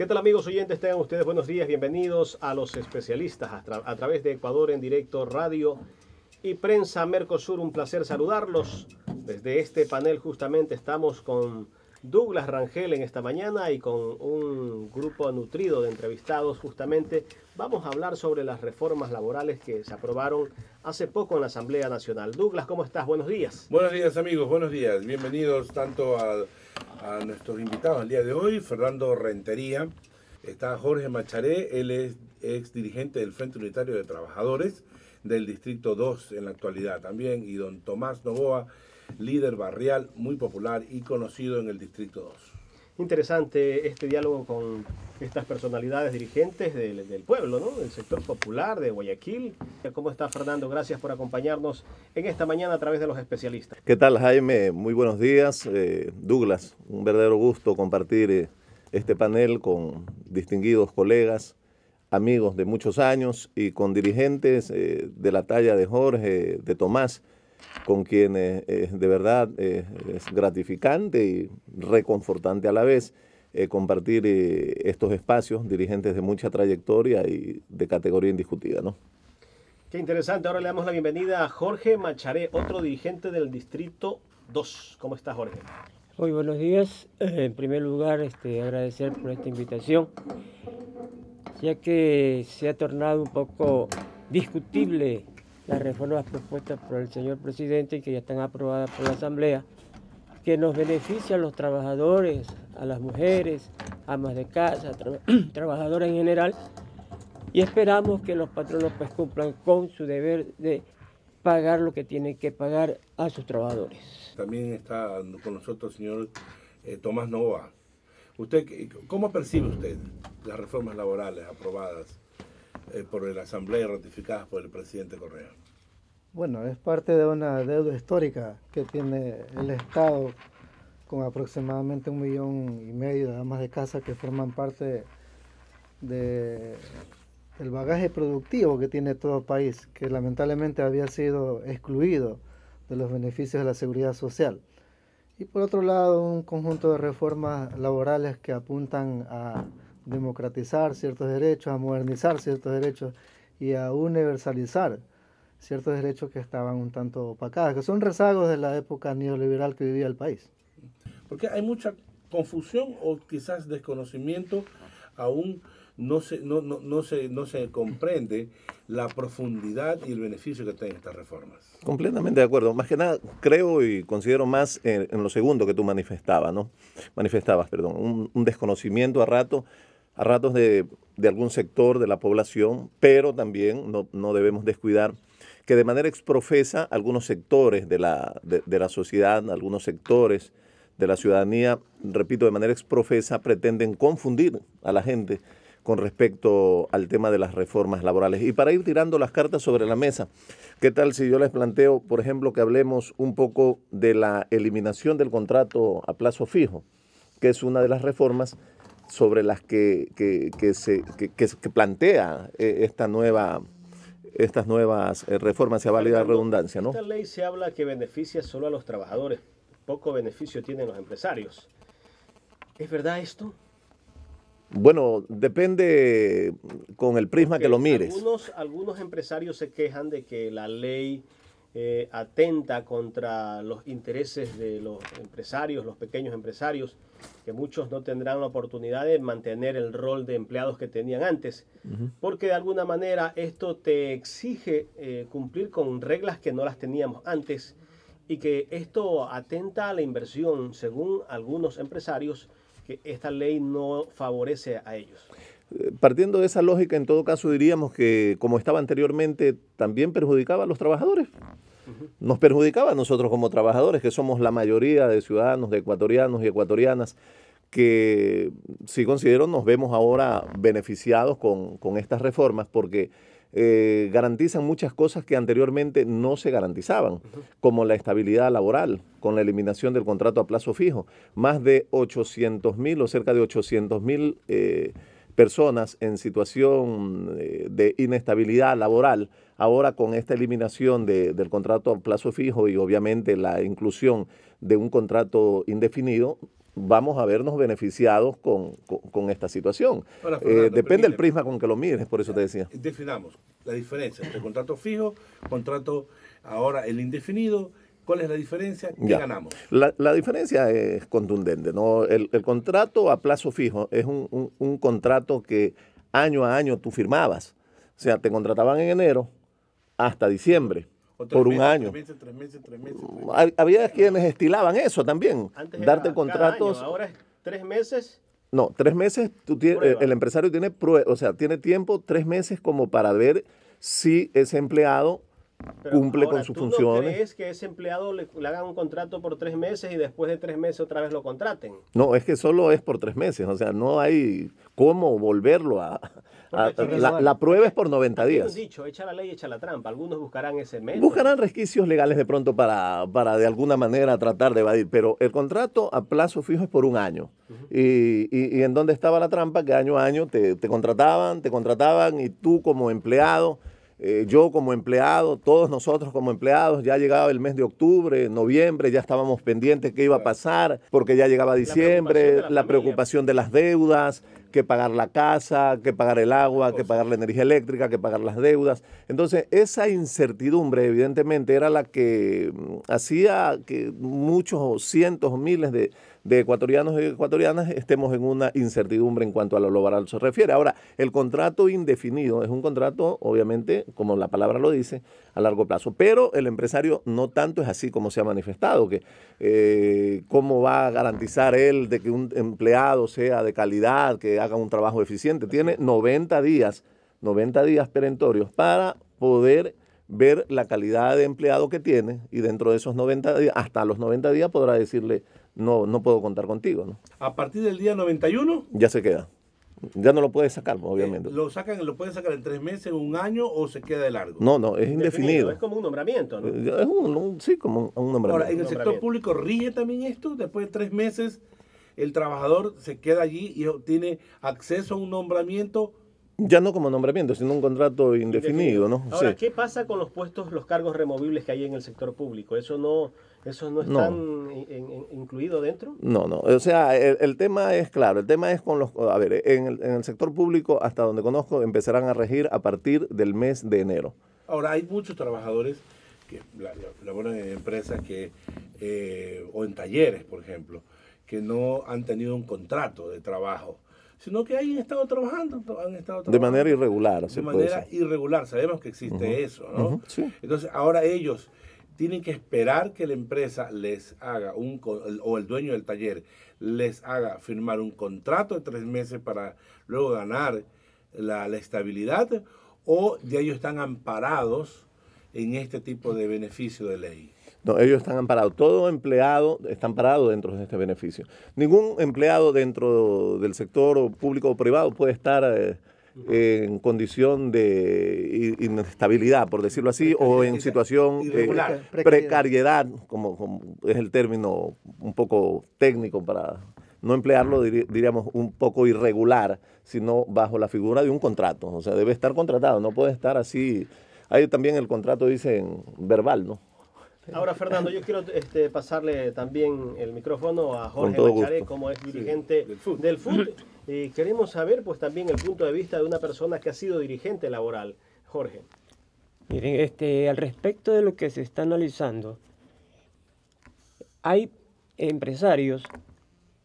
¿Qué tal, amigos oyentes? Tengan ustedes buenos días, bienvenidos a Los Especialistas a través de Ecuador en Directo Radio y Prensa Mercosur. Un placer saludarlos. Desde este panel justamente estamos con Douglas Rangel en esta mañana y con un grupo nutrido de entrevistados. Justamente vamos a hablar sobre las reformas laborales que se aprobaron hace poco en la Asamblea Nacional. Douglas, ¿cómo estás? Buenos días. Buenos días, amigos, buenos días. Bienvenidos tanto a nuestros invitados al día de hoy, Fernando Rentería. Está Jorge Macharé, él es ex dirigente del Frente Unitario de Trabajadores del Distrito 2 en la actualidad también, y don Tomás Novoa, líder barrial muy popular y conocido en el Distrito 2. Interesante este diálogo con estas personalidades dirigentes del pueblo, ¿no? Del sector popular de Guayaquil. ¿Cómo está, Fernando? Gracias por acompañarnos en esta mañana a través de Los Especialistas. ¿Qué tal, Jaime? Muy buenos días. Douglas, un verdadero gusto compartir este panel con distinguidos colegas, amigos de muchos años y con dirigentes de la talla de Jorge, de Tomás, con quienes de verdad es gratificante y reconfortante a la vez compartir estos espacios, dirigentes de mucha trayectoria y de categoría indiscutida, ¿no? Qué interesante. Ahora le damos la bienvenida a Jorge Macharé, otro dirigente del Distrito 2. ¿Cómo está, Jorge? Muy buenos días. En primer lugar, agradecer por esta invitación, ya que se ha tornado un poco discutible las reformas propuestas por el señor presidente y que ya están aprobadas por la Asamblea, que nos benefician a los trabajadores, a las mujeres, amas de casa, trabajadores en general, y esperamos que los patronos pues cumplan con su deber de pagar lo que tienen que pagar a sus trabajadores. También está con nosotros el señor Tomás Novoa. ¿Cómo percibe usted las reformas laborales aprobadas por la Asamblea y ratificadas por el presidente Correa? Bueno, es parte de una deuda histórica que tiene el Estado con aproximadamente 1,5 millones de amas de casa que forman parte del bagaje productivo que tiene todo país, que lamentablemente había sido excluido de los beneficios de la seguridad social. Y por otro lado, un conjunto de reformas laborales que apuntan a democratizar ciertos derechos, a modernizar ciertos derechos y a universalizar ciertos derechos que estaban un tanto opacados, que son rezagos de la época neoliberal que vivía el país. Porque hay mucha confusión o quizás desconocimiento, aún no se comprende la profundidad y el beneficio que tienen estas reformas. Completamente de acuerdo. Más que nada, creo y considero más en lo segundo que tú manifestabas, un desconocimiento a ratos de algún sector de la población, pero también no debemos descuidar que de manera exprofesa algunos sectores de la sociedad, algunos sectores de la ciudadanía, repito, de manera exprofesa pretenden confundir a la gente con respecto al tema de las reformas laborales. Y para ir tirando las cartas sobre la mesa, ¿qué tal si yo les planteo, por ejemplo, que hablemos un poco de la eliminación del contrato a plazo fijo, que es una de las reformas sobre las que plantea estas nuevas reformas, se valida la redundancia, ¿no? Esta ley se habla que beneficia solo a los trabajadores, poco beneficio tienen los empresarios. ¿Es verdad esto? Bueno, depende con el prisma que lo mires. Algunos empresarios se quejan de que la ley atenta contra los intereses de los empresarios, los pequeños empresarios, que muchos no tendrán la oportunidad de mantener el rol de empleados que tenían antes, porque de alguna manera esto te exige cumplir con reglas que no las teníamos antes y que esto atenta a la inversión, según algunos empresarios, que esta ley no favorece a ellos. Partiendo de esa lógica, en todo caso diríamos que, como estaba anteriormente, también perjudicaba a los trabajadores. Nos perjudicaba a nosotros como trabajadores, que somos la mayoría de ciudadanos, de ecuatorianos y ecuatorianas, que sí considero nos vemos ahora beneficiados con estas reformas, porque garantizan muchas cosas que anteriormente no se garantizaban, como la estabilidad laboral, con la eliminación del contrato a plazo fijo. Más de 800,000 o cerca de 800,000 personas en situación de inestabilidad laboral, ahora con esta eliminación del contrato a plazo fijo y obviamente la inclusión de un contrato indefinido, vamos a vernos beneficiados con esta situación. Ahora, Fernando, Depende del prisma con que lo mires, por eso te decía. Definamos la diferencia entre contrato fijo, contrato ahora el indefinido. ¿Cuál es la diferencia? ¿Qué ganamos? La diferencia es contundente, ¿no? El contrato a plazo fijo es un contrato que año a año tú firmabas. O sea, te contrataban en enero hasta diciembre. Por un año. 3 meses. Había quienes estilaban eso también. Antes darte era contratos. cada año, ahora es 3 meses. No, 3 meses, el empresario tiene tiene tiempo 3 meses como para ver si ese empleado cumple ahora, con sus ¿tú funciones. no crees que ese empleado le hagan un contrato por 3 meses y después de 3 meses otra vez lo contraten? No, es que solo es por 3 meses, o sea, no hay cómo volverlo la prueba es por 90 Hay un días. dicho, echa la ley, echa la trampa. Algunos buscarán ese método. Buscarán resquicios legales de pronto para de alguna manera tratar de evadir, pero el contrato a plazo fijo es por un año. Y en dónde estaba la trampa, que año a año te contrataban y tú como empleado, yo como empleado, todos nosotros como empleados, ya llegaba el mes de octubre, noviembre, ya estábamos pendientes qué iba a pasar, porque ya llegaba diciembre, la preocupación de las deudas, que pagar la casa, que pagar el agua, que pagar la energía eléctrica, que pagar las deudas. Entonces, esa incertidumbre evidentemente era la que hacía que muchos, cientos, miles de ecuatorianos y ecuatorianas estemos en una incertidumbre en cuanto a lo laboral se refiere. Ahora, el contrato indefinido es un contrato, obviamente, como la palabra lo dice, a largo plazo, pero el empresario no tanto es así como se ha manifestado, que cómo va a garantizar él de que un empleado sea de calidad, que haga un trabajo eficiente. Tiene 90 días perentorios para poder ver la calidad de empleado que tiene y dentro de esos 90 días, hasta los 90 días podrá decirle no puedo contar contigo, ¿no? A partir del día 91 ya se queda. Ya no lo puedes sacar, obviamente. ¿Lo pueden sacar en 3 meses, 1 año o se queda de largo? No, es indefinido. Es como un nombramiento, ¿no? Es sí, como un nombramiento. Ahora, ¿en el sector público rige también esto? Después de 3 meses, el trabajador se queda allí y tiene acceso a un nombramiento. Ya no como nombramiento, sino un contrato indefinido, ¿no? Ahora, Sí. ¿qué pasa con los puestos, los cargos removibles que hay en el sector público? ¿Eso no están incluido dentro? No. O sea, el tema es claro. El tema es con los... A ver, en el sector público, hasta donde conozco, empezarán a regir a partir del mes de enero. Ahora, hay muchos trabajadores que laboran en empresas o en talleres, por ejemplo, que no han tenido un contrato de trabajo, sino que han estado trabajando. De manera irregular. De manera irregular, sabemos que existe eso, ¿no? Sí. Entonces, ahora ellos tienen que esperar que la empresa les haga o el dueño del taller les haga firmar un contrato de 3 meses para luego ganar la estabilidad, o ya ellos están amparados en este tipo de beneficio de ley. No, ellos están amparados. Todo empleado está amparado dentro de este beneficio. Ningún empleado dentro del sector público o privado puede estar en condición de inestabilidad, por decirlo así, o en situación precariedad, como es el término un poco técnico para no emplearlo, diríamos, un poco irregular, sino bajo la figura de un contrato. O sea, debe estar contratado, no puede estar así. Ahí también el contrato dice en verbal, ¿no? Ahora, Fernando, yo quiero pasarle también el micrófono a Jorge todo Macharé, gusto. como es dirigente del FUT. Queremos saber pues también el punto de vista de una persona que ha sido dirigente laboral. Jorge. Miren, al respecto de lo que se está analizando, hay empresarios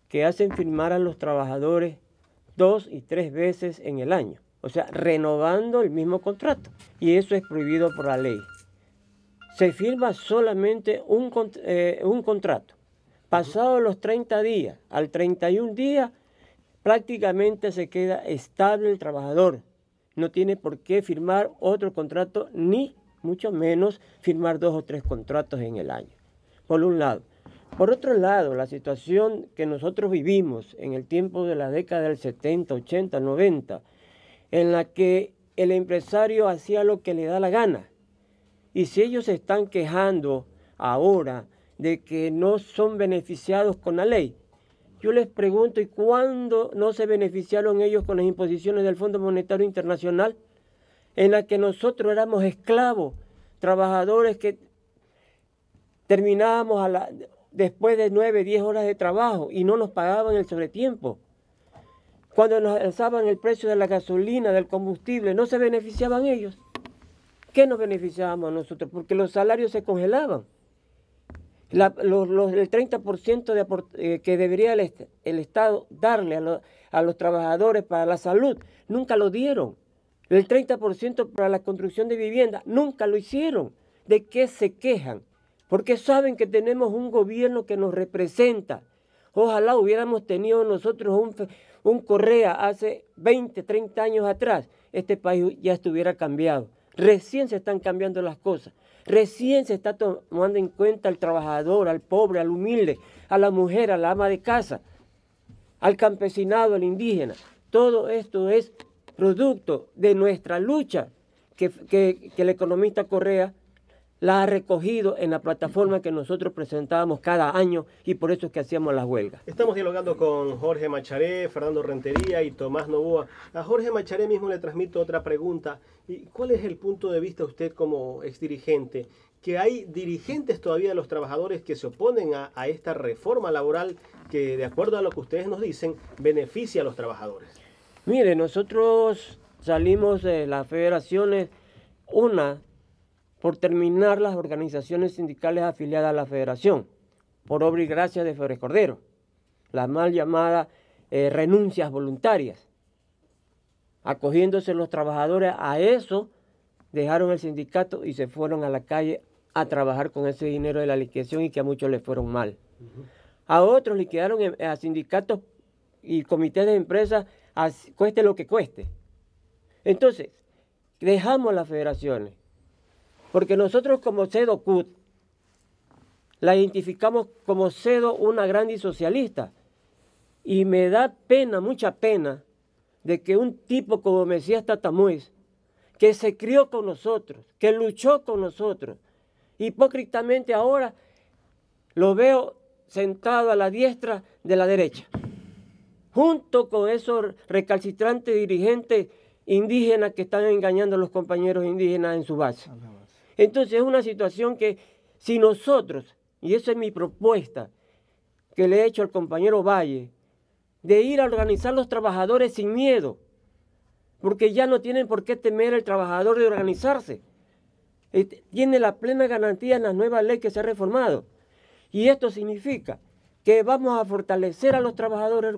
que hacen firmar a los trabajadores 2 y 3 veces en el año, o sea, renovando el mismo contrato, y eso es prohibido por la ley. Se firma solamente un contrato. Pasados los 30 días, al 31 día, prácticamente se queda estable el trabajador. No tiene por qué firmar otro contrato, ni mucho menos firmar 2 o 3 contratos en el año. Por un lado. Por otro lado, la situación que nosotros vivimos en el tiempo de la década del 70, 80, 90, en la que el empresario hacía lo que le da la gana. Y si ellos se están quejando ahora de que no son beneficiados con la ley, yo les pregunto, ¿y cuándo no se beneficiaron ellos con las imposiciones del Fondo Monetario Internacional? En la que nosotros éramos esclavos, trabajadores que terminábamos después de 9, 10 horas de trabajo y no nos pagaban el sobretiempo. Cuando nos alzaban el precio de la gasolina, del combustible, ¿no se beneficiaban ellos? ¿Qué nos beneficiábamos nosotros? Porque los salarios se congelaban. El 30% que debería el Estado darle a los trabajadores para la salud, nunca lo dieron. El 30% para la construcción de viviendas, nunca lo hicieron. ¿De qué se quejan? Porque saben que tenemos un gobierno que nos representa. Ojalá hubiéramos tenido nosotros un Correa hace 20, 30 años atrás. Este país ya estuviera cambiado. Recién se están cambiando las cosas. Recién se está tomando en cuenta al trabajador, al pobre, al humilde, a la mujer, a la ama de casa, al campesinado, al indígena. Todo esto es producto de nuestra lucha que el economista Correa la ha recogido en la plataforma que nosotros presentábamos cada año y por eso es que hacíamos las huelgas. Estamos dialogando con Jorge Macharé, Fernando Rentería y Tomás Novoa. A Jorge Macharé mismo le transmito otra pregunta. ¿Y cuál es el punto de vista usted como exdirigente? Que hay dirigentes todavía de los trabajadores que se oponen a esta reforma laboral que, de acuerdo a lo que ustedes nos dicen, beneficia a los trabajadores. Mire, nosotros salimos de las federaciones, por terminar las organizaciones sindicales afiliadas a la federación, por obra y gracia de Febres Cordero, las mal llamadas renuncias voluntarias. Acogiéndose los trabajadores a eso, dejaron el sindicato y se fueron a la calle a trabajar con ese dinero de la liquidación y que a muchos les fueron mal. A otros liquidaron a sindicatos y comités de empresas, cueste lo que cueste. Entonces, dejamos las federaciones. Porque nosotros como CEDO-CUT la identificamos como CEDO una gran y socialista. Y me da pena, mucha pena, de que un tipo como Mesías Tatamuez, que se crió con nosotros, que luchó con nosotros, hipócritamente ahora lo veo sentado a la diestra de la derecha, junto con esos recalcitrantes dirigentes indígenas que están engañando a los compañeros indígenas en su base. Entonces es una situación que si nosotros, y esa es mi propuesta que le he hecho al compañero Valle, de ir a organizar los trabajadores sin miedo, porque ya no tienen por qué temer el trabajador de organizarse. Tiene la plena garantía en la nueva ley que se ha reformado. Y esto significa que vamos a fortalecer a los trabajadores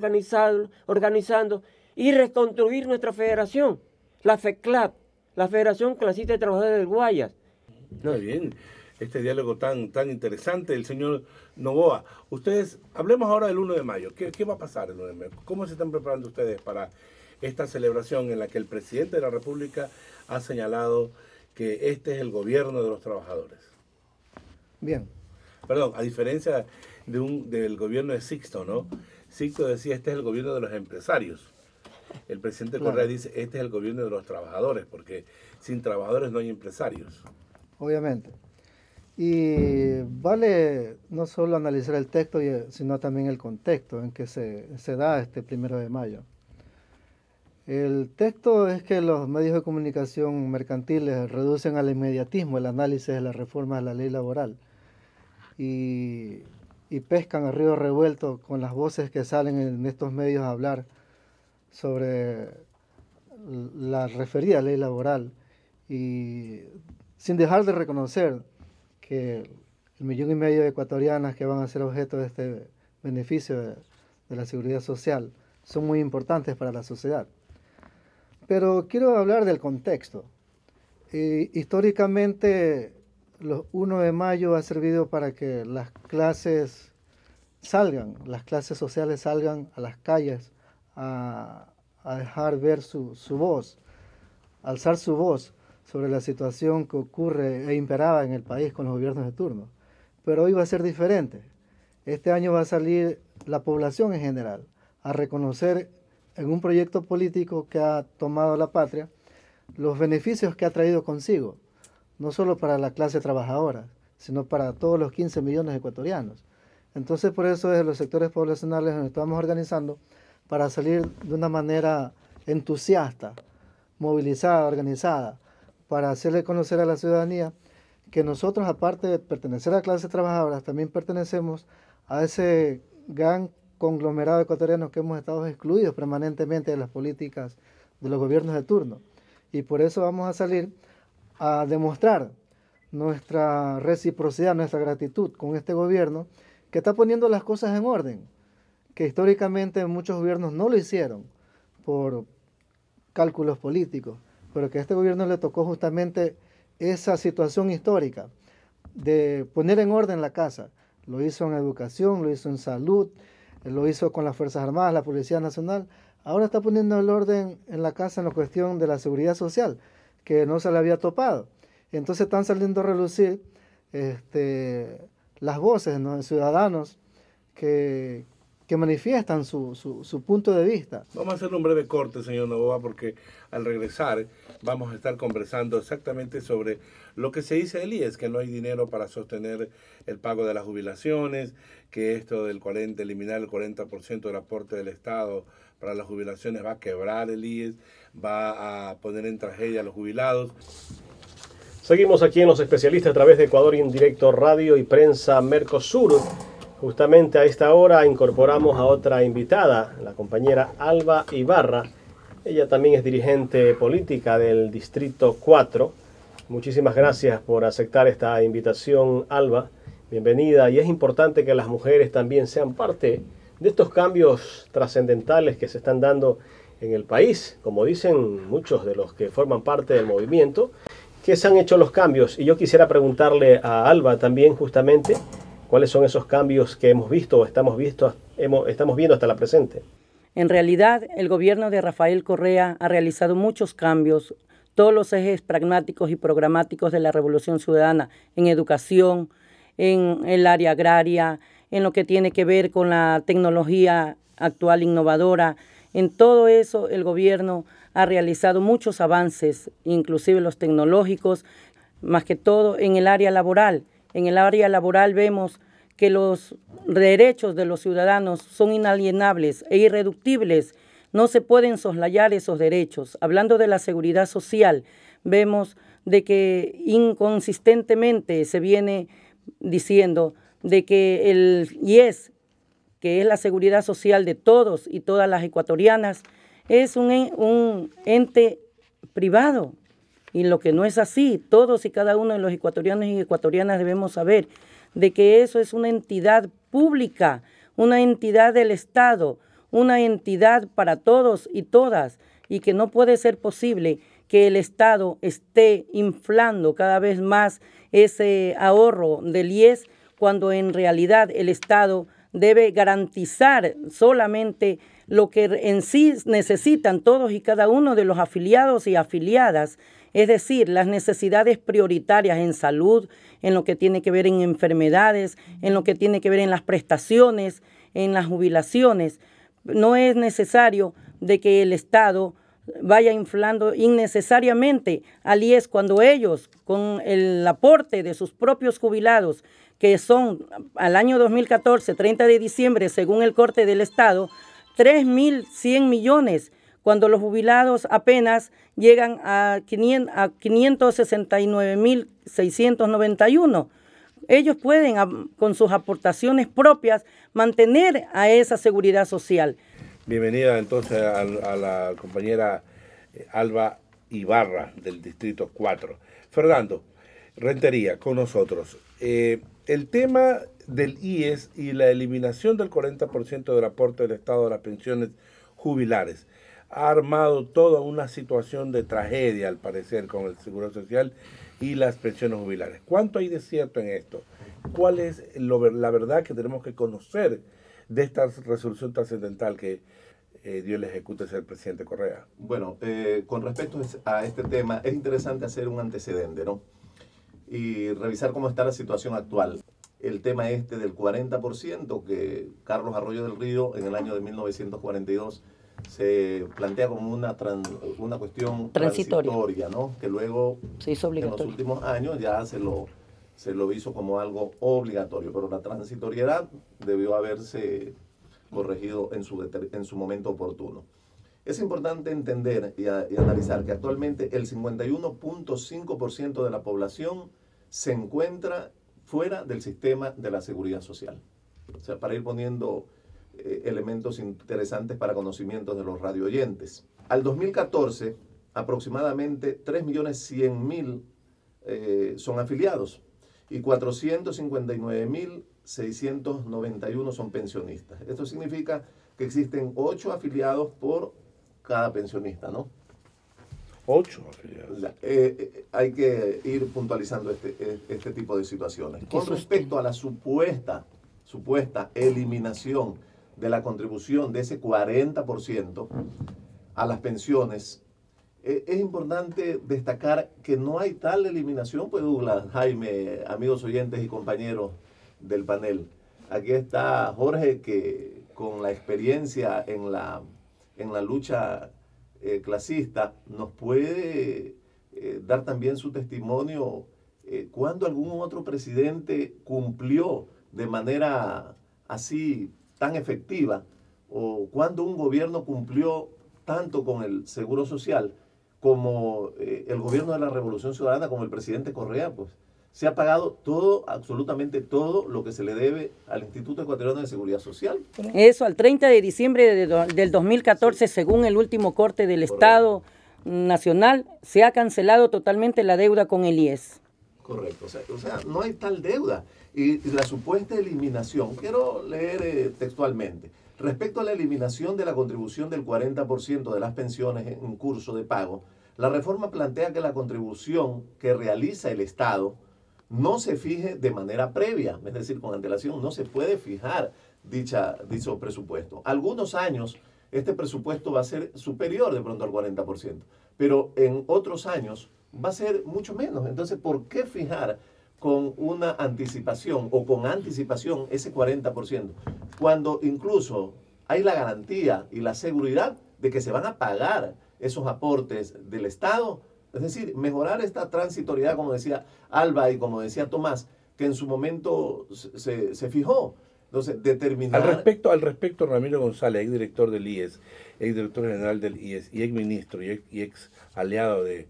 organizando y reconstruir nuestra federación, la FECLAP, la Federación Clasista de Trabajadores del Guayas. Muy bien, este diálogo tan interesante. El señor Novoa, ustedes, hablemos ahora del 1 de mayo. ¿Qué va a pasar el 1 de mayo? ¿Cómo se están preparando ustedes para esta celebración en la que el presidente de la República ha señalado que este es el gobierno de los trabajadores? Bien. Perdón, a diferencia del gobierno de Sixto, ¿no? Sixto decía, este es el gobierno de los empresarios. El presidente Correa dice, este es el gobierno de los trabajadores, porque sin trabajadores no hay empresarios. Obviamente. Y vale no solo analizar el texto, sino también el contexto en que se da este 1 de mayo. El texto es que los medios de comunicación mercantiles reducen al inmediatismo el análisis de la reforma de la ley laboral y pescan a río revuelto con las voces que salen en estos medios a hablar sobre la referida ley laboral y sin dejar de reconocer que el 1,5 millones de ecuatorianas que van a ser objeto de este beneficio de la seguridad social son muy importantes para la sociedad. Pero quiero hablar del contexto. Históricamente, los 1 de mayo ha servido para que las clases sociales salgan a las calles a dejar ver su voz, alzar su voz sobre la situación que ocurre e imperaba en el país con los gobiernos de turno. Pero hoy va a ser diferente. Este año va a salir la población en general a reconocer en un proyecto político que ha tomado la patria los beneficios que ha traído consigo, no solo para la clase trabajadora, sino para todos los 15 millones de ecuatorianos. Entonces, por eso desde los sectores poblacionales nos estamos organizando para salir de una manera entusiasta, movilizada, organizada, para hacerle conocer a la ciudadanía que nosotros, aparte de pertenecer a la clase trabajadora, también pertenecemos a ese gran conglomerado ecuatoriano que hemos estado excluidos permanentemente de las políticas de los gobiernos de turno. Y por eso vamos a salir a demostrar nuestra reciprocidad, nuestra gratitud con este gobierno que está poniendo las cosas en orden, que históricamente muchos gobiernos no lo hicieron por cálculos políticos, pero que a este gobierno le tocó justamente esa situación histórica de poner en orden la casa. Lo hizo en educación, lo hizo en salud, lo hizo con las Fuerzas Armadas, la Policía Nacional. Ahora está poniendo el orden en la casa en la cuestión de la seguridad social, que no se le había topado. Entonces están saliendo a relucir las voces, ¿no?, de ciudadanos que manifiestan su punto de vista. Vamos a hacer un breve corte, señor Novoa, porque al regresar vamos a estar conversando exactamente sobre lo que se dice del IES, que no hay dinero para sostener el pago de las jubilaciones, que esto del eliminar el 40% del aporte del Estado para las jubilaciones va a quebrar el IES, va a poner en tragedia a los jubilados. Seguimos aquí en Los Especialistas a través de Ecuador Indirecto Radio y Prensa Mercosur. Justamente a esta hora incorporamos a otra invitada, la compañera Alba Ibarra. Ella también es dirigente política del Distrito 4. Muchísimas gracias por aceptar esta invitación, Alba. Bienvenida. Y es importante que las mujeres también sean parte de estos cambios trascendentales que se están dando en el país. Como dicen muchos de los que forman parte del movimiento, que se han hecho los cambios. Y yo quisiera preguntarle a Alba también justamente cuáles son esos cambios que hemos visto o estamos viendo hasta la presente. En realidad, el gobierno de Rafael Correa ha realizado muchos cambios, todos los ejes pragmáticos y programáticos de la Revolución Ciudadana, en educación, en el área agraria, en lo que tiene que ver con la tecnología actual innovadora. En todo eso, el gobierno ha realizado muchos avances, inclusive los tecnológicos, más que todo en el área laboral. En el área laboral vemos que los derechos de los ciudadanos son inalienables e irreductibles. No se pueden soslayar esos derechos. Hablando de la seguridad social, vemos de que inconsistentemente se viene diciendo de que el IES, que es la seguridad social de todos y todas las ecuatorianas, es un ente privado. Y lo que no es así, todos y cada uno de los ecuatorianos y ecuatorianas debemos saber de que eso es una entidad pública, una entidad del Estado, una entidad para todos y todas, y que no puede ser posible que el Estado esté inflando cada vez más ese ahorro del IES, cuando en realidad el Estado debe garantizar solamente lo que en sí necesitan todos y cada uno de los afiliados y afiliadas, es decir, las necesidades prioritarias en salud, en lo que tiene que ver en enfermedades, en lo que tiene que ver en las prestaciones, en las jubilaciones. No es necesario de que el Estado vaya inflando innecesariamente al IES cuando ellos, con el aporte de sus propios jubilados, que son al año 2014, 30 de diciembre, según el corte del Estado, 3.100 millones, cuando los jubilados apenas llegan a 569.691. Ellos pueden, con sus aportaciones propias, mantener a esa seguridad social. Bienvenida entonces a la compañera Alba Ibarra del Distrito 4. Fernando Rentería, con nosotros. El tema del IES y la eliminación del 40% del aporte del Estado a las pensiones jubilares ha armado toda una situación de tragedia, al parecer, con el Seguro Social y las pensiones jubilares. ¿Cuánto hay de cierto en esto? ¿Cuál es la verdad que tenemos que conocer de esta resolución trascendental que dio el ejecute el presidente Correa? Bueno, con respecto a este tema, es interesante hacer un antecedente, ¿no? Y revisar cómo está la situación actual. El tema del 40% que Carlos Arroyo del Río en el año de 1942 se plantea como una cuestión transitoria, ¿no? Que luego se hizo obligatorio. En los últimos años ya se lo hizo como algo obligatorio, pero la transitoriedad debió haberse corregido en su momento oportuno. Es importante entender y analizar que actualmente el 51.5% de la población se encuentra fuera del sistema de la seguridad social. O sea, para ir poniendo elementos interesantes para conocimientos de los radioyentes. Al 2014, aproximadamente 3.100.000 son afiliados y 459.691 son pensionistas. Esto significa que existen 8 afiliados por cada pensionista, ¿no? 8 afiliados. Hay que ir puntualizando este tipo de situaciones. Con respecto a la supuesta eliminación de la contribución de ese 40% a las pensiones, es importante destacar que no hay tal eliminación, pues Douglas, Jaime, amigos oyentes y compañeros del panel. Aquí está Jorge, que con la experiencia en la lucha clasista nos puede dar también su testimonio cuando algún otro presidente cumplió de manera así tan efectiva, o cuando un gobierno cumplió tanto con el Seguro Social como el gobierno de la Revolución Ciudadana, como el presidente Correa, pues se ha pagado todo, absolutamente todo lo que se le debe al Instituto Ecuatoriano de Seguridad Social. Eso, al 30 de diciembre del 2014, sí, según el último corte del Estado Nacional, se ha cancelado totalmente la deuda con el IES. Correcto, o sea, no hay tal deuda. Y la supuesta eliminación, quiero leer textualmente, respecto a la eliminación de la contribución del 40% de las pensiones en curso de pago, la reforma plantea que la contribución que realiza el Estado no se fije de manera previa, es decir, con antelación, no se puede fijar dicho presupuesto. Algunos años este presupuesto va a ser superior de pronto al 40%, pero en otros años va a ser mucho menos. Entonces, ¿por qué fijar con una anticipación o con anticipación ese 40%, cuando incluso hay la garantía y la seguridad de que se van a pagar esos aportes del Estado? Es decir, mejorar esta transitoriedad, como decía Alba y como decía Tomás, que en su momento se fijó. Entonces, determinar... Al respecto, Ramiro González, exdirector del IES, exdirector general del IES y exministro y ex aliado de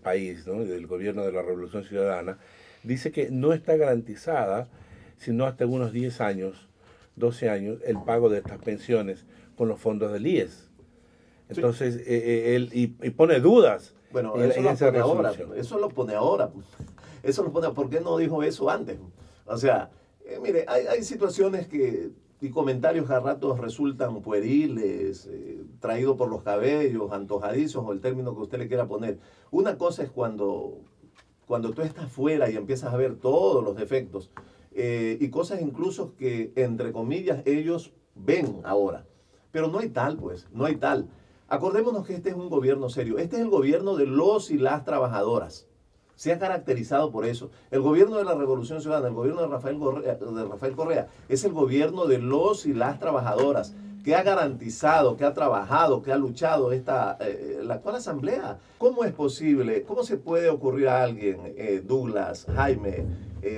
país, ¿no?, del gobierno de la Revolución Ciudadana, dice que no está garantizada, sino hasta unos 10 años, 12 años, el pago de estas pensiones con los fondos del IES. Entonces, sí, él pone dudas. Bueno, eso lo pone ahora. ¿Por qué no dijo eso antes? O sea, mire, hay situaciones y comentarios que a ratos resultan pueriles, traídos por los cabellos, antojadizos, o el término que usted le quiera poner. Una cosa es cuando tú estás fuera y empiezas a ver todos los defectos, y cosas incluso que, entre comillas, ellos ven ahora. Pero no hay tal, pues, no hay tal. Acordémonos que este es un gobierno serio. Este es el gobierno de los y las trabajadoras. Se ha caracterizado por eso. El gobierno de la Revolución Ciudadana, el gobierno de Rafael Correa, es el gobierno de los y las trabajadoras, que ha garantizado, que ha trabajado, que ha luchado la actual asamblea. ¿Cómo es posible? ¿Cómo se puede ocurrir a alguien, Douglas, Jaime,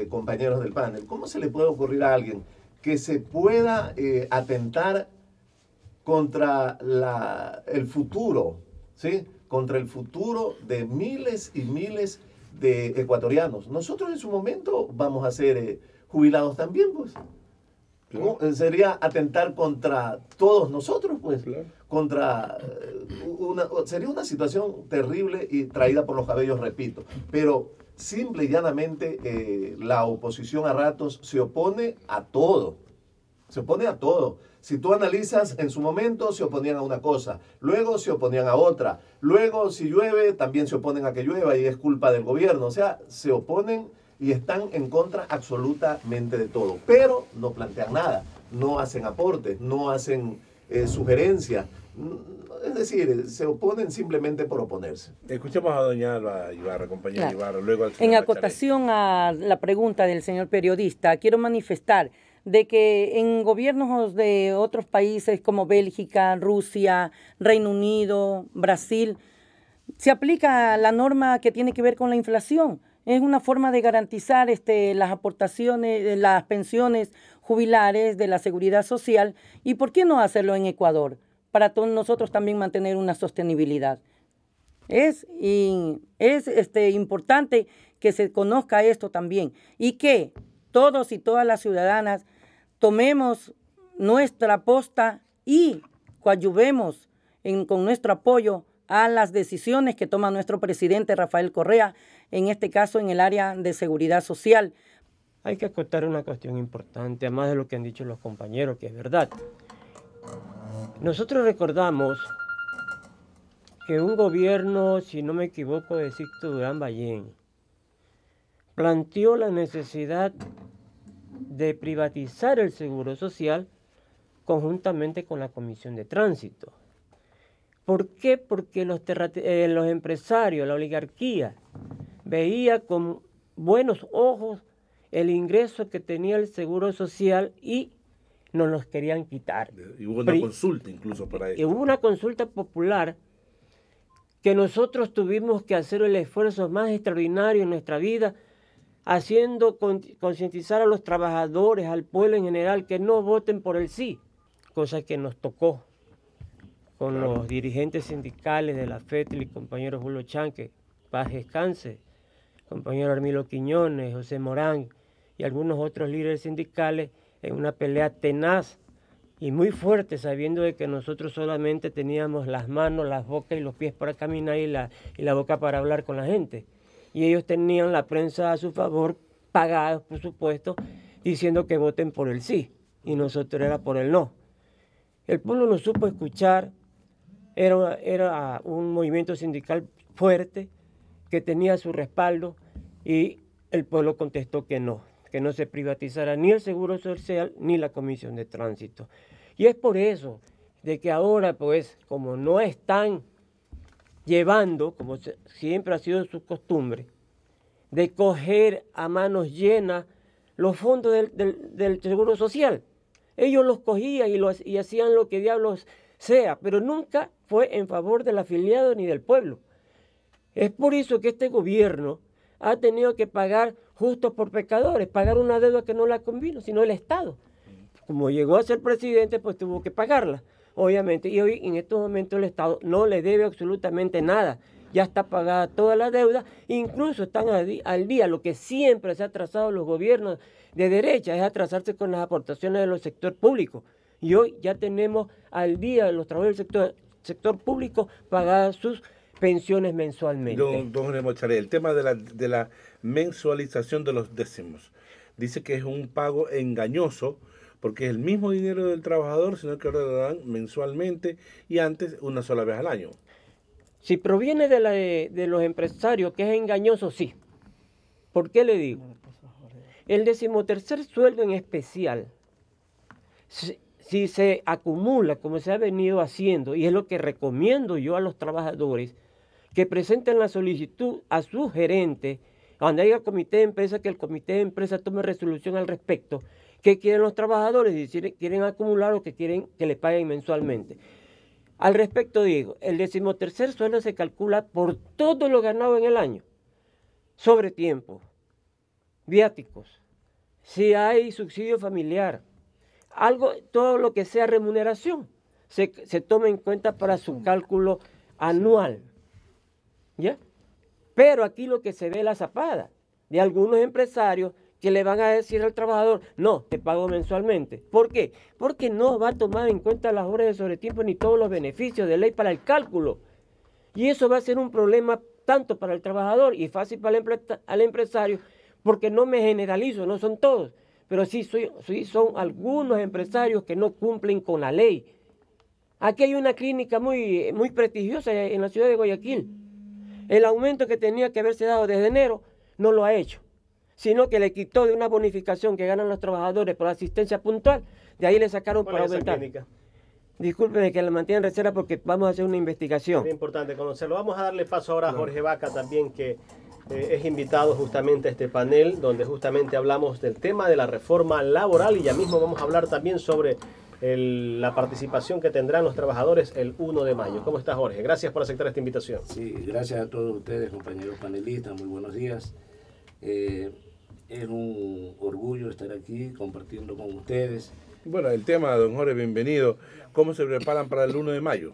compañeros del panel, cómo se le puede ocurrir a alguien que se pueda atentar contra el futuro, ¿sí?, contra el futuro de miles y miles de ecuatorianos? Nosotros en su momento vamos a ser jubilados también, pues. ¿Cómo? Sería atentar contra todos nosotros, pues. Claro. Sería una situación terrible y traída por los cabellos, repito. Pero simple y llanamente la oposición a ratos se opone a todo. Se opone a todo. Si tú analizas, en su momento se oponían a una cosa, luego se oponían a otra, luego si llueve también se oponen a que llueva y es culpa del gobierno. O sea, se oponen y están en contra absolutamente de todo, pero no plantean nada, no hacen aportes, no hacen sugerencias. Es decir, se oponen simplemente por oponerse. Escuchemos a doña Alba Ibarra, compañera, claro. Ibarra, luego al señor En acotación a la pregunta del señor periodista, quiero manifestar de que en gobiernos de otros países como Bélgica, Rusia, Reino Unido, Brasil, se aplica la norma que tiene que ver con la inflación. Es una forma de garantizar las aportaciones, las pensiones jubilares de la seguridad social. ¿Y por qué no hacerlo en Ecuador? Para todos nosotros también mantener una sostenibilidad. Es importante que se conozca esto también y que todos y todas las ciudadanas tomemos nuestra posta y coadyuvemos con nuestro apoyo a las decisiones que toma nuestro presidente Rafael Correa, en este caso en el área de seguridad social. Hay que acotar una cuestión importante, además de lo que han dicho los compañeros, que es verdad. Nosotros recordamos que un gobierno, si no me equivoco, de Sixto Durán Ballén, planteó la necesidad de privatizar el seguro social conjuntamente con la Comisión de Tránsito. ¿Por qué? Porque los empresarios, la oligarquía, veía con buenos ojos el ingreso que tenía el seguro social y nos los querían quitar. Y hubo una consulta incluso para eso. Y hubo una consulta popular que nosotros tuvimos que hacer el esfuerzo más extraordinario en nuestra vida, haciendo concientizar a los trabajadores, al pueblo en general, que no voten por el sí, cosa que nos tocó con los dirigentes sindicales de la FETL y compañero Julio Chan, que paz descanse, compañero Armilo Quiñones, José Morán y algunos otros líderes sindicales en una pelea tenaz y muy fuerte, sabiendo de que nosotros solamente teníamos las manos, las bocas y los pies para caminar y la boca para hablar con la gente. Y ellos tenían la prensa a su favor, pagados por supuesto, diciendo que voten por el sí, y nosotros era por el no. El pueblo nos supo escuchar, era un movimiento sindical fuerte, que tenía su respaldo, y el pueblo contestó que no se privatizara ni el Seguro Social ni la Comisión de Tránsito. Y es por eso de que ahora, pues, como no están llevando, como siempre ha sido su costumbre, de coger a manos llenas los fondos del Seguro Social. Ellos los cogían y hacían lo que diablos sea, pero nunca fue en favor del afiliado ni del pueblo. Es por eso que este gobierno ha tenido que pagar justos por pecadores, pagar una deuda que no la convino, sino el Estado. Como llegó a ser presidente, pues tuvo que pagarla, obviamente. Y hoy, en estos momentos, el Estado no le debe absolutamente nada. Ya está pagada toda la deuda, incluso están al día. Lo que siempre se ha atrasado los gobiernos de derecha es atrasarse con las aportaciones de los sectores públicos. Y hoy ya tenemos al día los trabajadores del sector público pagadas sus pensiones mensualmente. Don Jorge Macharé, el tema de la mensualización de los décimos. Dice que es un pago engañoso porque es el mismo dinero del trabajador, sino que ahora lo dan mensualmente y antes una sola vez al año. Si proviene de los empresarios, que es engañoso, sí. ¿Por qué le digo? El 13º sueldo en especial, si se acumula como se ha venido haciendo, y es lo que recomiendo yo a los trabajadores, que presenten la solicitud a su gerente, donde haya comité de empresa, que el comité de empresa tome resolución al respecto, qué quieren los trabajadores, si quieren acumular o que quieren que le paguen mensualmente. Al respecto digo, el 13º sueldo se calcula por todo lo ganado en el año, sobre tiempo, viáticos, si hay subsidio familiar, todo lo que sea remuneración, se toma en cuenta para su cálculo anual. ¿Ya? Pero aquí lo que se ve es la zapada de algunos empresarios que le van a decir al trabajador, no, te pago mensualmente. ¿Por qué? Porque no va a tomar en cuenta las horas de sobretiempo ni todos los beneficios de ley para el cálculo. Y eso va a ser un problema tanto para el trabajador y fácil para el empresario, porque no me generalizo, no son todos, pero sí son algunos empresarios que no cumplen con la ley. Aquí hay una clínica muy prestigiosa en la ciudad de Guayaquil. El aumento que tenía que haberse dado desde enero no lo ha hecho, sino que le quitó de una bonificación que ganan los trabajadores por asistencia puntual, de ahí le sacaron para aumentar. Discúlpeme que la mantienen en reserva porque vamos a hacer una investigación. Es importante conocerlo. Vamos a darle paso ahora a Jorge Vaca también, que es invitado justamente a este panel, donde justamente hablamos del tema de la reforma laboral y ya mismo vamos a hablar también sobre la participación que tendrán los trabajadores el 1 de mayo. ¿Cómo está, Jorge? Gracias por aceptar esta invitación. Sí, gracias a todos ustedes, compañeros panelistas, muy buenos días. Es un orgullo estar aquí compartiendo con ustedes. Bueno, el tema, don Jorge, bienvenido. ¿Cómo se preparan para el 1 de mayo?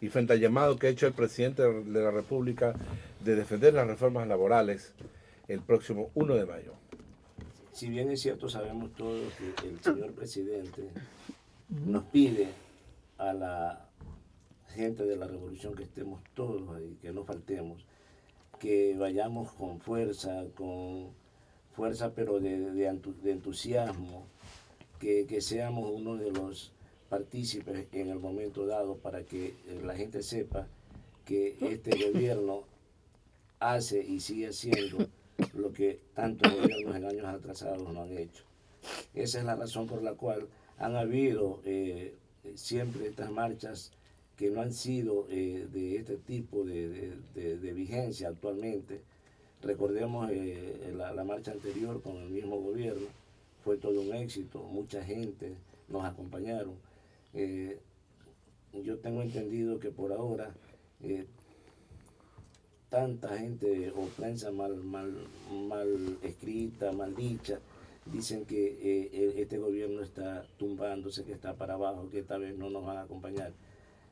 y frente al llamado que ha hecho el presidente de la República de defender las reformas laborales el próximo 1 de mayo. Si bien es cierto, sabemos todos que el señor presidente nos pide a la gente de la revolución que estemos todos ahí, que no faltemos, que vayamos con fuerza pero de entusiasmo, que seamos uno de los partícipes en el momento dado para que la gente sepa que este gobierno hace y sigue haciendo lo que tantos gobiernos en años atrasados no han hecho. Esa es la razón por la cual han habido siempre estas marchas que no han sido de este tipo de vigencia actualmente. Recordemos la marcha anterior con el mismo gobierno, fue todo un éxito, mucha gente nos acompañaron. Yo tengo entendido que por ahora tanta gente o prensa mal escrita, mal dicha, dicen que este gobierno está tumbándose, que está para abajo, que esta vez no nos van a acompañar.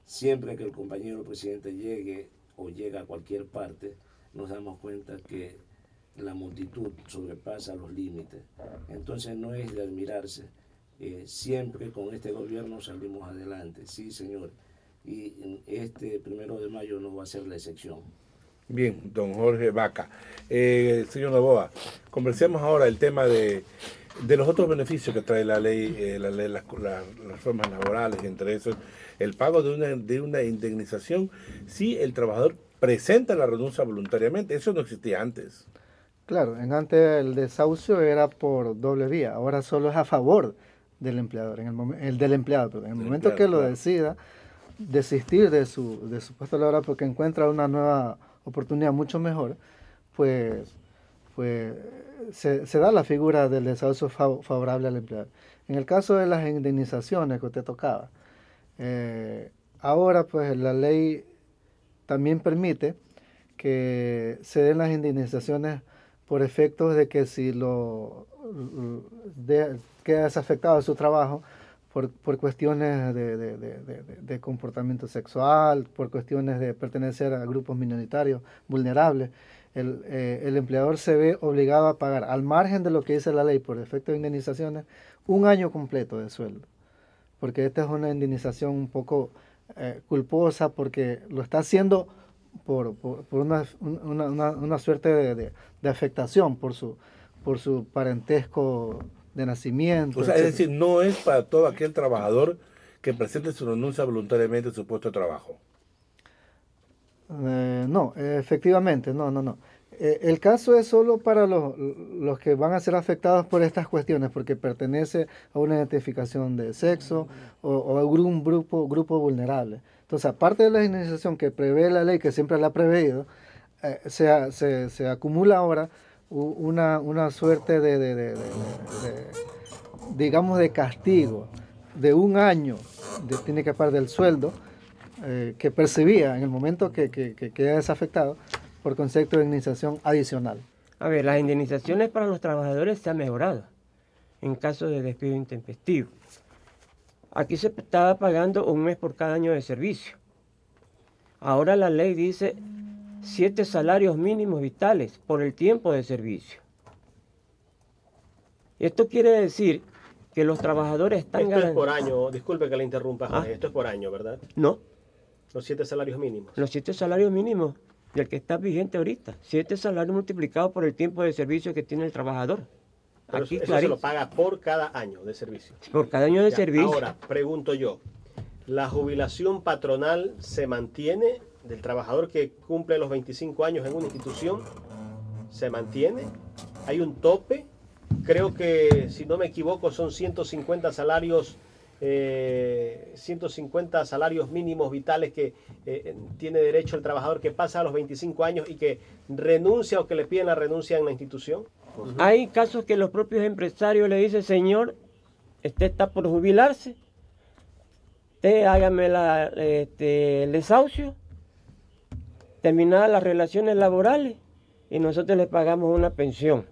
Siempre que el compañero presidente llegue o llega a cualquier parte, nos damos cuenta que la multitud sobrepasa los límites. Entonces no es de admirarse. Siempre con este gobierno salimos adelante, sí señor. Y este 1 de mayo no va a ser la excepción. Bien, don Jorge Vaca. Señor Novoa, conversemos ahora el tema de los otros beneficios que trae la ley, las reformas laborales, entre esos el pago de una indemnización si el trabajador presenta la renuncia voluntariamente. Eso no existía antes. Claro, antes el desahucio era por doble vía, ahora solo es a favor del empleador, en el momento que lo decida desistir de su puesto laboral porque encuentra una nueva oportunidad mucho mejor, pues se da la figura del desahucio favorable al empleador. En el caso de las indemnizaciones que usted tocaba, ahora pues la ley también permite que se den las indemnizaciones por efectos de que si queda desafectado de su trabajo por cuestiones de comportamiento sexual, por cuestiones de pertenecer a grupos minoritarios vulnerables, el empleador se ve obligado a pagar, al margen de lo que dice la ley por efecto de indemnizaciones, 1 año completo de sueldo. Porque esta es una indemnización un poco culposa porque lo está haciendo por una suerte de afectación por su parentesco de nacimiento. O sea, es decir, no es para todo aquel trabajador que presente su renuncia voluntariamente a su puesto de trabajo. No, efectivamente, no. El caso es solo para los que van a ser afectados por estas cuestiones, porque pertenece a una identificación de sexo o a un grupo vulnerable. Entonces, aparte de la indemnización que prevé la ley, que siempre la ha preveído, se acumula ahora una suerte digamos, de castigo de 1 año, tiene que pagar del sueldo que percibía en el momento que queda desafectado por concepto de indemnización adicional. A ver, las indemnizaciones para los trabajadores se han mejorado en caso de despido intempestivo. Aquí se estaba pagando 1 mes por cada año de servicio. Ahora la ley dice 7 salarios mínimos vitales por el tiempo de servicio. Esto quiere decir que los trabajadores están Esto es por año, disculpe que le interrumpa, Jorge, esto es por año, ¿verdad? No. Los 7 salarios mínimos. Los 7 salarios mínimos del que está vigente ahorita. 7 salarios multiplicados por el tiempo de servicio que tiene el trabajador. Pero aquí eso se lo paga por cada año de servicio. Por cada año de servicio. Ahora, pregunto yo, ¿la jubilación patronal se mantiene del trabajador que cumple los 25 años en una institución? ¿Se mantiene? ¿Hay un tope? Creo que, si no me equivoco, son 150 salarios 150 salarios mínimos vitales que tiene derecho el trabajador que pasa a los 25 años y que renuncia o que le piden la renuncia en la institución. Hay casos que los propios empresarios le dicen, señor, usted está por jubilarse, usted hágame el desahucio, terminadas las relaciones laborales y nosotros le pagamos una pensión.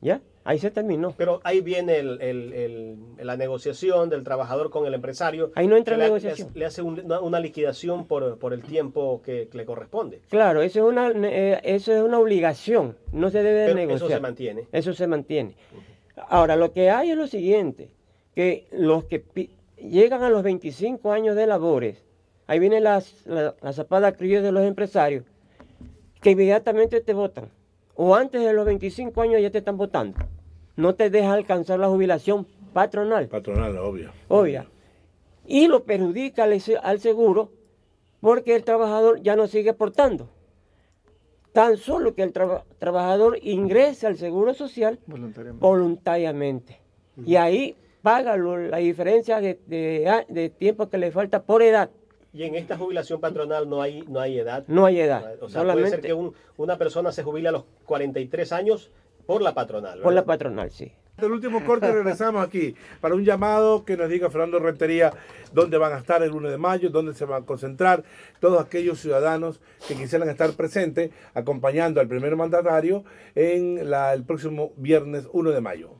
¿Ya? Ahí se terminó. Pero ahí viene la negociación del trabajador con el empresario. Ahí no entra que negociación. Le hace una liquidación por el tiempo que le corresponde. Claro, eso es una obligación, no se debe Pero negociar. eso se mantiene. Eso se mantiene. Ahora, lo que hay es lo siguiente, que los que llegan a los 25 años de labores, ahí viene la zapada criolla de los empresarios, que inmediatamente te votan. O antes de los 25 años ya te están votando. No te deja alcanzar la jubilación patronal. Patronal, obvio. Obvia. Y lo perjudica al seguro porque el trabajador ya no sigue aportando. Tan solo que el trabajador ingrese al seguro social voluntariamente. Y ahí paga la diferencia de tiempo que le falta por edad. Y en esta jubilación patronal no hay edad. No hay edad. O sea, puede ser que una persona se jubile a los 43 años por la patronal, ¿verdad? Por la patronal, sí. El último corte, regresamos aquí para un llamado que nos diga Fernando Rentería dónde van a estar el 1 de mayo, dónde se van a concentrar todos aquellos ciudadanos que quisieran estar presentes acompañando al primer mandatario en el próximo viernes 1 de mayo.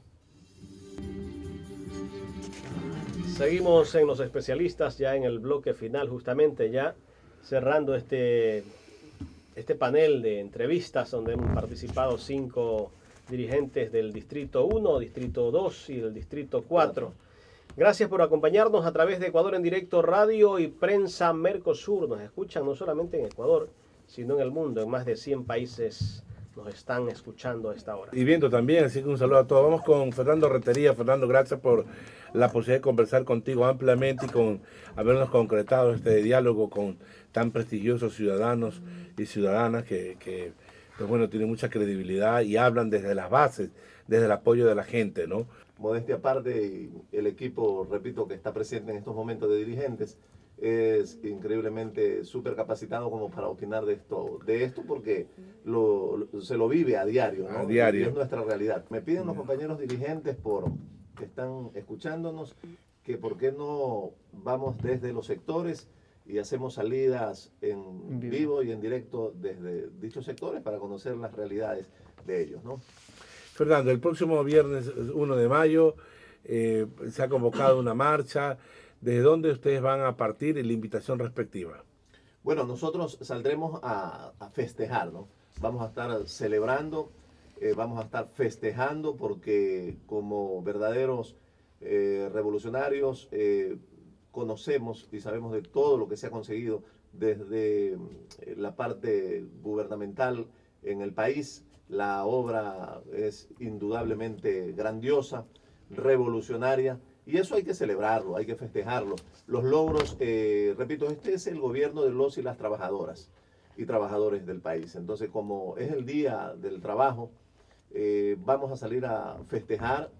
Seguimos en los especialistas ya en el bloque final, justamente ya cerrando este panel de entrevistas donde hemos participado 5 dirigentes del Distrito 1, Distrito 2 y del Distrito 4. Gracias por acompañarnos a través de Ecuador en Directo Radio y Prensa Mercosur. Nos escuchan no solamente en Ecuador, sino en el mundo. En más de 100 países nos están escuchando a esta hora. Y viendo también, así que un saludo a todos. Vamos con Fernando Rentería. Fernando, gracias por la posibilidad de conversar contigo ampliamente y con habernos concretado este diálogo con tan prestigiosos ciudadanos y ciudadanas que pues bueno, tienen mucha credibilidad y hablan desde las bases, desde el apoyo de la gente, ¿no? Modestia aparte, el equipo, repito, que está presente en estos momentos de dirigentes, es increíblemente súper capacitado como para opinar de esto porque se lo vive a diario, ¿no? A diario. Y es nuestra realidad. Me piden los compañeros dirigentes que están escuchándonos que por qué no vamos desde los sectores y hacemos salidas en vivo y en directo desde dichos sectores para conocer las realidades de ellos, ¿no? Fernando, el próximo viernes 1 de mayo se ha convocado una marcha. ¿Desde dónde ustedes van a partir y la invitación respectiva? Bueno, nosotros saldremos a festejar, ¿no? Vamos a estar celebrando, vamos a estar festejando porque como verdaderos revolucionarios conocemos y sabemos de todo lo que se ha conseguido desde la parte gubernamental en el país. La obra es indudablemente grandiosa, revolucionaria, y eso hay que celebrarlo, hay que festejarlo. Los logros, repito, este es el gobierno de los y las trabajadoras y trabajadores del país. Entonces, como es el Día del Trabajo, vamos a salir a festejar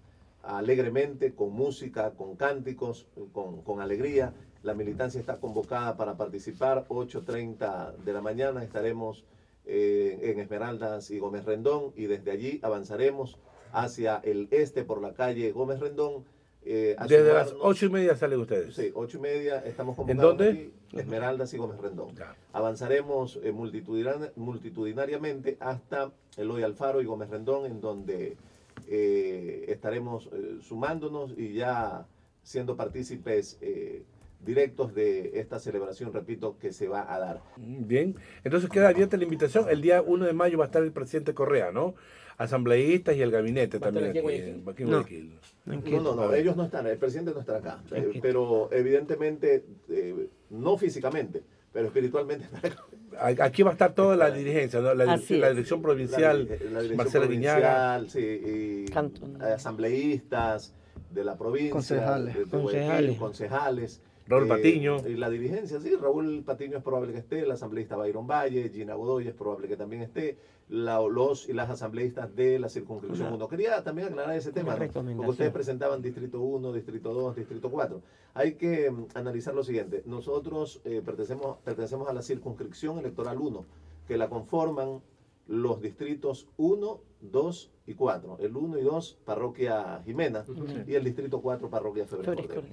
alegremente, con música, con cánticos, con alegría. La militancia está convocada para participar, 8:30 de la mañana estaremos en Esmeraldas y Gómez Rendón, y desde allí avanzaremos hacia el este por la calle Gómez Rendón. Desde las 8:30 salen ustedes. Sí, 8:30 estamos convocados. ¿En dónde? Aquí, Esmeraldas y Gómez Rendón. Claro. Avanzaremos multitudinariamente hasta Eloy Alfaro y Gómez Rendón, en donde estaremos sumándonos y ya siendo partícipes directos de esta celebración, repito, que se va a dar. Bien, entonces queda abierta la invitación. El día 1 de mayo va a estar el presidente Correa, ¿no? Asambleístas y el gabinete también aquí en Guayaquil. No, ellos no están, el presidente no estará acá, pero evidentemente, no físicamente, pero espiritualmente estará acá. Aquí va a estar toda la dirigencia, ¿no? La dirección provincial, la dirección Marcela Guiñaga. Sí, y asambleístas de la provincia, concejales, de Guayaquil, concejales. Raúl Patiño. Y la dirigencia, sí, Raúl Patiño es probable que esté, el asambleísta Byron Valle, Gina Godoy es probable que también esté, los y las asambleístas de la circunscripción 1. Quería también aclarar ese tema, ¿no? Porque ustedes presentaban Distrito 1, Distrito 2, Distrito 4. Hay que analizar lo siguiente. Nosotros pertenecemos a la circunscripción electoral 1, que la conforman los distritos 1, 2 y 4. El 1 y 2, Parroquia Jimena, y el distrito 4, Parroquia Febres Cordero.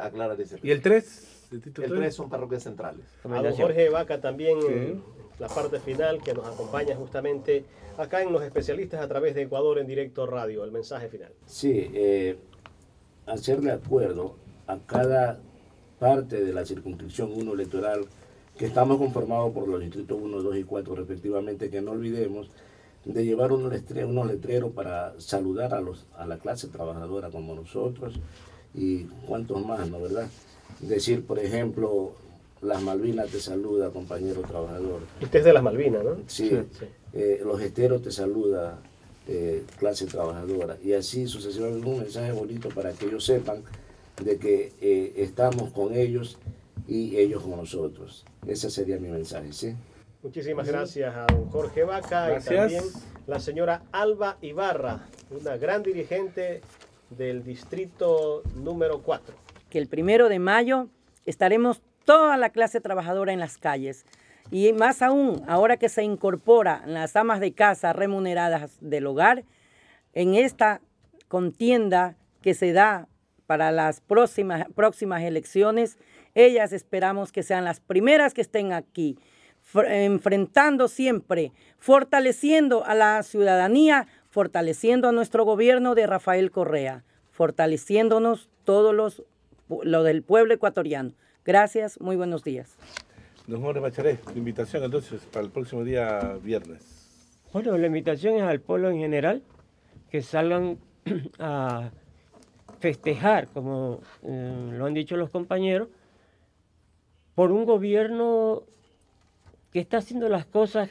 Aclarar ese tema. ¿Y el 3? El 3 son parroquias centrales. A don Jorge Vaca también la parte final que nos acompaña justamente acá en Los Especialistas a través de Ecuador en Directo Radio, el mensaje final. Sí, hacerle acuerdo a cada parte de la circunscripción 1 electoral, que estamos conformados por los distritos 1, 2 y 4 respectivamente, que no olvidemos de llevar unos letreros para saludar a la clase trabajadora como nosotros y cuantos más, ¿no? ¿Verdad? Decir, por ejemplo, las Malvinas te saluda, compañero trabajador. Usted es de las Malvinas, ¿no? Sí. Los Esteros te saluda, clase trabajadora. Y así sucesivamente, un mensaje bonito para que ellos sepan de que estamos con ellos y ellos con nosotros. Ese sería mi mensaje, ¿sí? Muchísimas gracias a don Jorge Vaca. Gracias. Y también la señora Alba Ibarra, una gran dirigente del distrito número 4. Que el 1 de mayo estaremos toda la clase trabajadora en las calles. Y más aún, ahora que se incorporan las amas de casa remuneradas del hogar, en esta contienda que se da para las próximas elecciones, ellas esperamos que sean las primeras que estén aquí, enfrentando siempre, fortaleciendo a la ciudadanía, fortaleciendo a nuestro gobierno de Rafael Correa, fortaleciéndonos todos lo del pueblo ecuatoriano. Gracias, muy buenos días. Don Jorge Macharé, la invitación entonces para el próximo día viernes. Bueno, la invitación es al pueblo en general, que salgan a festejar, como lo han dicho los compañeros, por un gobierno que está haciendo las cosas,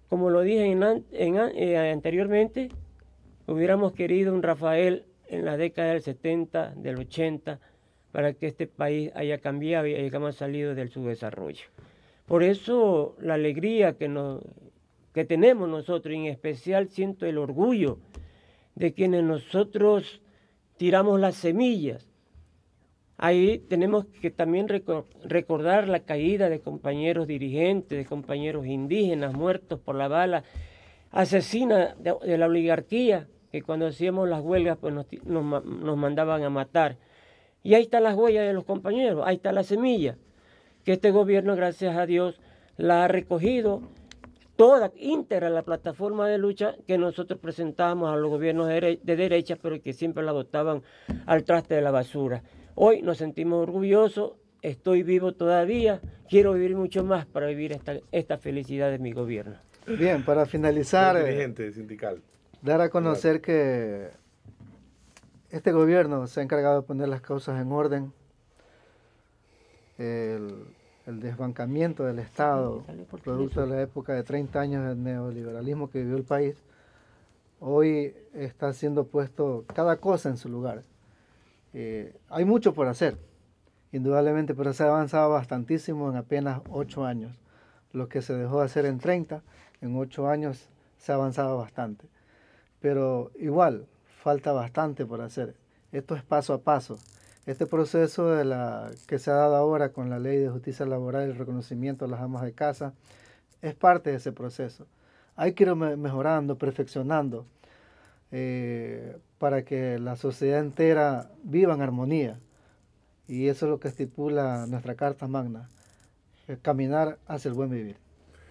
como lo dije anteriormente. Hubiéramos querido un Rafael en la década del 70, del 80, para que este país haya cambiado y hayamos salido del subdesarrollo. Por eso la alegría que tenemos nosotros, y en especial siento el orgullo de quienes nosotros tiramos las semillas. Ahí tenemos que también recordar la caída de compañeros dirigentes, de compañeros indígenas muertos por la bala asesina de la oligarquía, que cuando hacíamos las huelgas pues nos mandaban a matar. Y ahí están las huellas de los compañeros, ahí está la semilla, que este gobierno, gracias a Dios, la ha recogido toda íntegra la plataforma de lucha que nosotros presentábamos a los gobiernos de derecha, pero que siempre la botaban al traste de la basura. Hoy nos sentimos orgullosos, estoy vivo todavía, quiero vivir mucho más para vivir esta felicidad de mi gobierno. Bien, para finalizar, Dirigente sindical. dar a conocer que este gobierno se ha encargado de poner las cosas en orden. El desbancamiento del Estado, producto de la época de 30 años del neoliberalismo que vivió el país, hoy está siendo puesto cada cosa en su lugar. Hay mucho por hacer, indudablemente, pero se ha avanzado bastantísimo en apenas 8 años. Lo que se dejó de hacer en 30, en 8 años se ha avanzado bastante. Pero igual, falta bastante por hacer. Esto es paso a paso. Este proceso que se ha dado ahora con la Ley de Justicia Laboral y el reconocimiento a las amas de casa es parte de ese proceso. Hay que ir mejorando, perfeccionando, para que la sociedad entera viva en armonía. Y eso es lo que estipula nuestra Carta Magna, caminar hacia el buen vivir.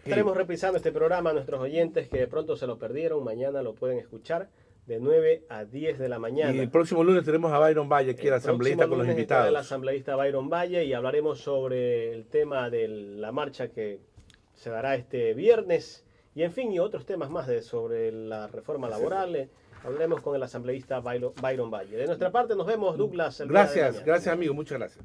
Estaremos reprisando este programa a nuestros oyentes que de pronto se lo perdieron. Mañana lo pueden escuchar de 9 a 10 de la mañana. Y el próximo lunes tenemos a Byron Valle, aquí el asambleísta con los invitados. El asambleísta Byron Valle, y hablaremos sobre el tema de la marcha que se dará este viernes y en fin, y otros temas más sobre la reforma laboral. Hablaremos con el asambleísta Byron Valle. De nuestra parte nos vemos, Douglas. Gracias, amigo, muchas gracias.